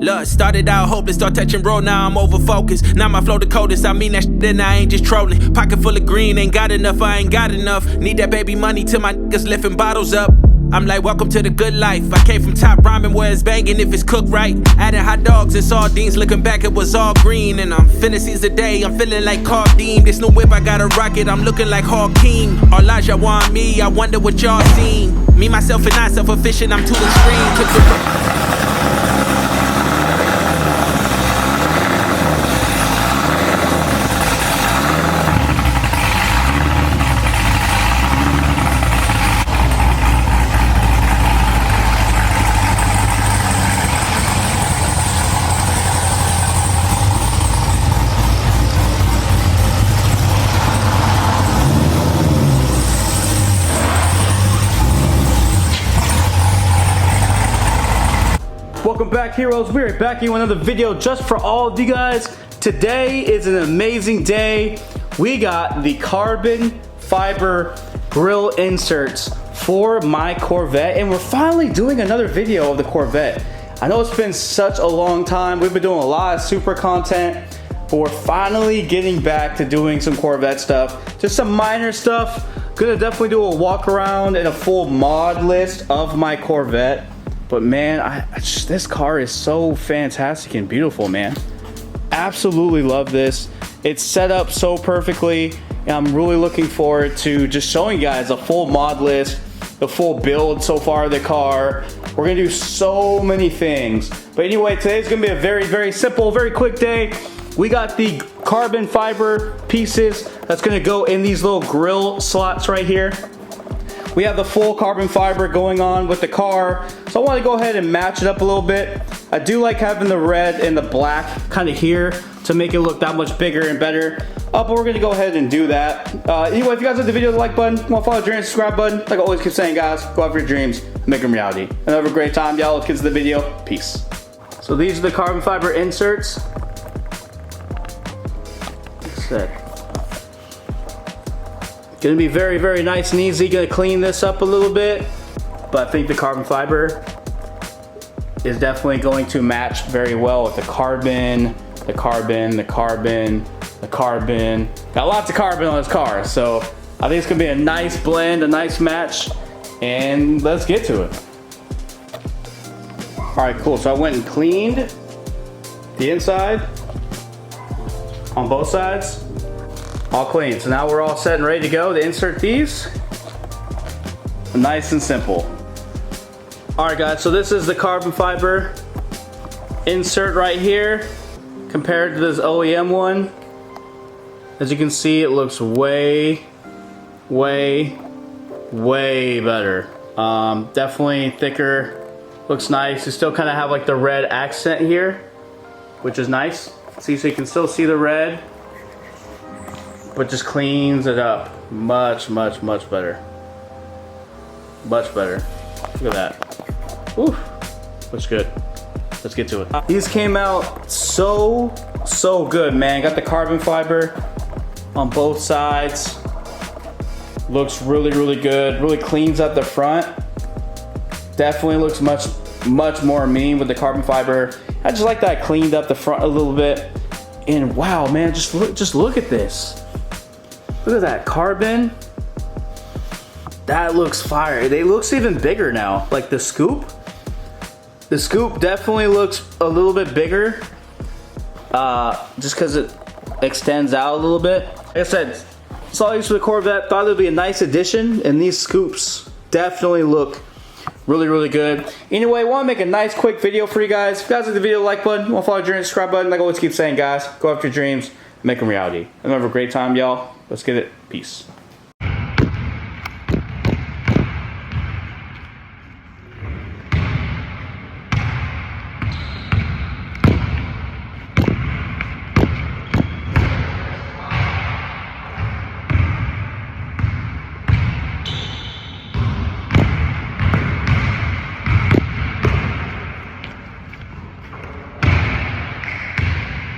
Look, started out hopeless, start touching road, now I'm over focused. Now my flow the coldest, I mean that shit, then I ain't just trolling. Pocket full of green, ain't got enough, I ain't got enough. Need that baby money till my niggas lifting bottles up. I'm like, welcome to the good life. I came from top rhyming where it's banging if it's cooked right. Adding hot dogs and sardines, looking back it was all green. And I'm finna seize the day, I'm feeling like Cardeem. This new whip, I got a rocket, I'm looking like Hakeem. Elijah want me, I wonder what y'all seen. Me, myself, and I, self-efficient, I'm too extreme. Took the Welcome back, heroes. We're back here with another video just for all of you guys. Today is an amazing day. We got the carbon fiber grill inserts for my Corvette, and we're finally doing another video of the Corvette. I know it's been such a long time. We've been doing a lot of super content, but we're finally getting back to doing some Corvette stuff. Just some minor stuff. Gonna definitely do a walk around and a full mod list of my Corvette. But man, this car is so fantastic and beautiful, man. Absolutely love this. It's set up so perfectly, and I'm really looking forward to just showing you guys a full mod list, the full build so far of the car. We're gonna do so many things. But anyway, today's gonna be a very, very simple, very quick day. We got the carbon fiber pieces that's gonna go in these little grill slots right here. We have the full carbon fiber going on with the car, so I want to go ahead and match it up a little bit. I do like having the red and the black kind of here to make it look that much bigger and better. But we're going to go ahead and do that. Anyway, if you guys like the video, the like button, want to follow the dream, subscribe button. Like I always keep saying, guys, go after your dreams and make them reality. And have a great time, y'all. Let's get to the video. Peace. So these are the carbon fiber inserts. Set. Gonna be very, very nice and easy. Gonna clean this up a little bit, but I think the carbon fiber is definitely going to match very well with the carbon, the carbon, the carbon, the carbon. Got lots of carbon on this car, so I think it's gonna be a nice blend, a nice match, and let's get to it. All right, cool. So I went and cleaned the inside on both sides. All clean. So now we're all set and ready to go to insert these. Nice and simple. All right, guys, so this is the carbon fiber insert right here compared to this OEM one. As you can see, it looks way, way, way better. Definitely thicker, looks nice. You still kind of have like the red accent here, which is nice. See, so you can still see the red, but just cleans it up much, much, much better. Much better. Look at that. Ooh, looks good. Let's get to it. These came out so good, man. Got the carbon fiber on both sides. Looks really, really good. Really cleans up the front. Definitely looks much more mean with the carbon fiber. I just like that cleaned up the front a little bit. And wow, man, just look at this. Look at that carbon. That looks fire. It looks even bigger now. Like the scoop. The scoop definitely looks a little bit bigger. Just because it extends out a little bit. Like I said, saw these for the Corvette. Thought it would be a nice addition. And these scoops definitely look really, really good. Anyway, I want to make a nice quick video for you guys. If you guys like the video, like button, want to follow the journey, subscribe button. Like I always keep saying, guys, go after your dreams, make them reality. And have a great time, y'all. Let's get it. Peace.